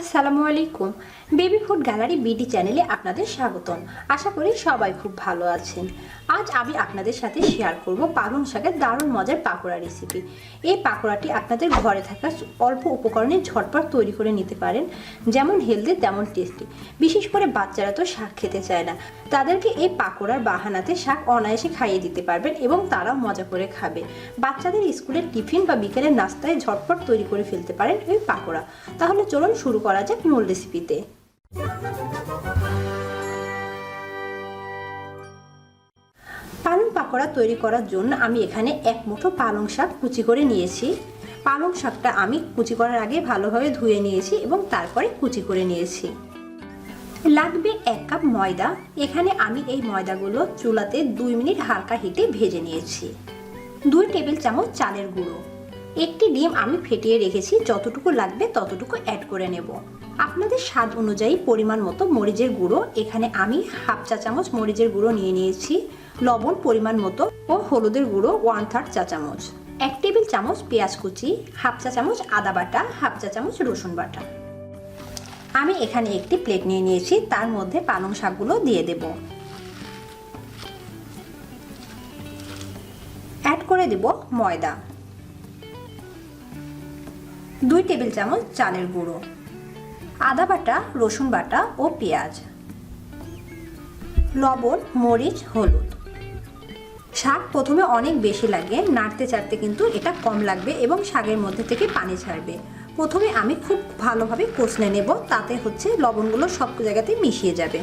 আসসালামু আলাইকুম। Baby food gallery BD চ্যানেলে আপনাদের স্বাগতম। আশা করি সবাই খুব ভালো আছেন। আজ আমি আপনাদের সাথে শেয়ার করব পালং শাকের দারুণ মজার পাকোড়া রেসিপি। এই পাকোড়াটি আপনাদের ঘরে থাকা অল্প উপকরণে ঝটপট তৈরি করে নিতে পারেন। যেমন হেলদি তেমন টেস্টি। বিশেষ করে বাচ্চারা তো শাক খেতে চায় না, তাদেরকে এই পাকোড়ার বাহানাতে শাক অনায়াসে খাইয়ে দিতে পারবেন এবং তারাও মজা করে খাবে। বাচ্চাদের স্কুলের টিফিন বা বিকেলের নাস্তায় ঝটপট তৈরি করে ফেলতে পারেন এই পাকোড়া। তাহলে চলুন শুরু করা যাক মূল রেসিপিতে। পালং পাকোড়া তৈরি করার জন্য আমি এখানে এক মুঠো পালং শাক কুচি করে নিয়েছি। পালং শাকটা আমি কুচি করার আগে ভালোভাবে ধুয়ে নিয়েছি এবং তারপরে কুচি করে নিয়েছি। লাগবে 1 কাপ ময়দা। এখানে আমি এই ময়দাগুলো চুলাতে 2 মিনিট হালকা হিটে ভেজে নিয়েছি। 2 টেবিল চামচ চালের গুঁড়ো। একটি ডিম আমি ফেটিয়ে রেখেছি, যতটুকু লাগবে ততটুকু অ্যাড করে নেব। আপনাদের স্বাদ অনুযায়ী পরিমাণ মতো মরিচের গুঁড়ো। এখানে আমি হাফ চা চামচ মরিচের গুঁড়ো নিয়ে নিয়েছি। লবণ পরিমাণ মতো ও হলুদের গুঁড়ো 1/3 চা চামচ। 1 টেবিল চামচ পেঁয়াজ কুচি, হাফ চা চামচ আদা বাটা, হাফ চা চামচ রসুন বাটা। আমি এখানে একটি প্লেট নিয়ে নিয়েছি, তার মধ্যে পালং শাকগুলো দিয়ে দেব। অ্যাড করে দেব ময়দা, 2 টেবিল চামচ চালের গুঁড়ো, আদা বাটা, রসুন বাটা ও পেঁয়াজ, লবণ, মরিচ, হলুদ। শাক প্রথমে অনেক বেশি লাগে, নাড়তে চাড়তে কিন্তু এটা কম লাগবে এবং শাকের মধ্যে থেকে পানি ছাড়বে। প্রথমে আমি খুব ভালোভাবে কষলে নেব, তাতে হচ্ছে লবণগুলো সব জায়গাতে মিশিয়ে যাবে।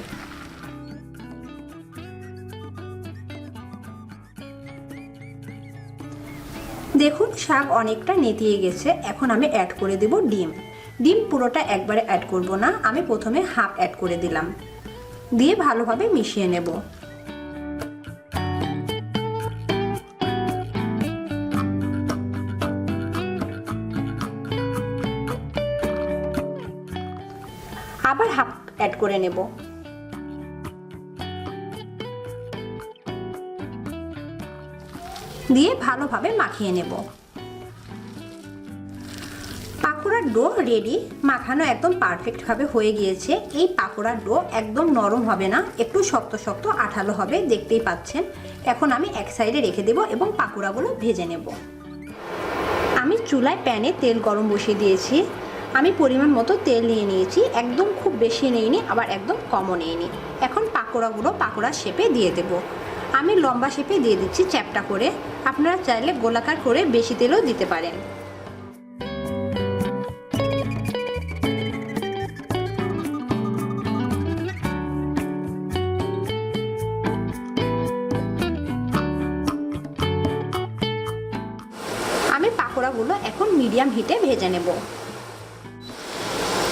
দেখুন শাক অনেকটা নেতিয়ে গেছে। এখন আমি অ্যাড করে দেব ডিম। ডিম পুরোটা একবারে অ্যাড করব না, আমি প্রথমে হাফ অ্যাড করে দিলাম, দিয়ে ভালোভাবে মিশিয়ে নেব। আবার হাফ অ্যাড করে নেব। দিয়ে ভালোভাবে মাখিয়ে নেব। পাকোড়ার ডো রেডি। মাখানো একদম পারফেক্ট ভাবে হয়ে গিয়েছে। এই পাকোড়ার ডো একদম নরম হবে না, একটু শক্ত শক্ত আঠালো হবে, দেখতেই পাচ্ছেন। এখন আমি এক সাইডে রেখে দেব এবং পাকোড়াগুলো ভেজে নেব। আমি চুলায় প্যানে তেল গরম বসিয়ে দিয়েছি। আমি পরিমাণ মতো তেল নিয়ে নিয়েছি, একদম খুব বেশি নিইনি, আবার একদম কমও নিইনি। এখন পাকোড়াগুলো পাকোড়ার শেপে দিয়ে দেব। আমি লম্বা শেপে দিয়ে দিচ্ছি, চ্যাপ্টা করে। আপনারা চাইলে গোলাকার করে বেশি তেলও দিতে পারেন। আমি পাকোড়াগুলো এখন মিডিয়াম হিটে ভেজে নেব।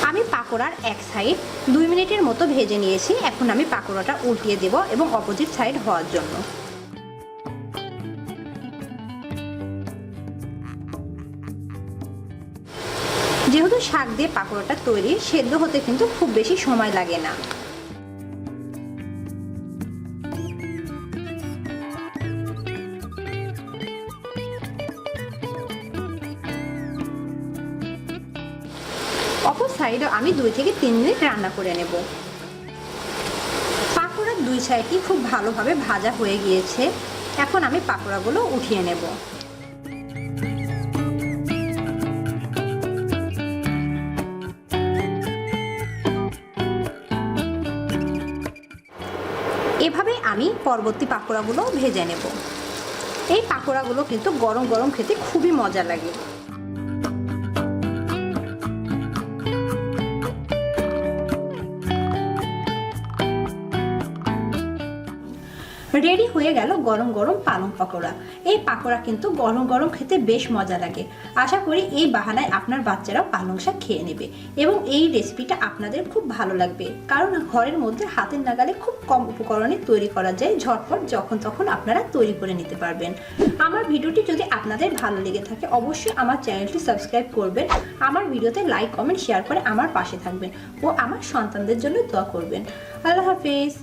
আমি পাকোড়ার এক সাইড 2 মিনিটের মতো ভেজে নিয়েছি। এখন আমি পাকোড়াটা উল্টিয়ে দেব এবং অপোজিট সাইড হওয়ার জন্য। যেহেতু শাক দিয়ে পাকোড়াটা তৈরি, সেদ্ধ হতে কিন্তু খুব বেশি সময় লাগে না। অপর সাইডে আমি 2 থেকে 3 মিনিট রান্না করে নেব। পাকোড়ার 2 সাইডই খুব ভালোভাবে ভাজা হয়ে গিয়েছে। এখন আমি পাকোড়াগুলো উঠিয়ে নেব। এভাবে আমি পরবর্তী পাকোড়াগুলো ভেজে নেব। এই পাকোড়াগুলো কিন্তু গরম গরম খেতে খুবই মজা লাগে। রেডি হয়ে গেল গরম গরম পালং পাকোড়া। এই পাকোড়া কিন্তু গরম গরম খেতে বেশ মজা লাগে। আশা করি এই বাহানায় আপনার বাচ্চারাও পালং শাক খেয়ে নেবে এবং এই রেসিপিটা আপনাদের খুব ভালো লাগবে, কারণ ঘরের মধ্যে হাতের নাগালে খুব কম উপকরণে তৈরি করা যায়। ঝটপট যখন তখন আপনারা তৈরি করে নিতে পারবেন। আমার ভিডিওটি যদি আপনাদের ভালো লেগে থাকে অবশ্যই আমার চ্যানেলটি সাবস্ক্রাইব করবেন, আমার ভিডিওতে লাইক কমেন্ট শেয়ার করে আমার পাশে থাকবেন ও আমার সন্তানদের জন্য দোয়া করবেন। আল্লাহ হাফেজ।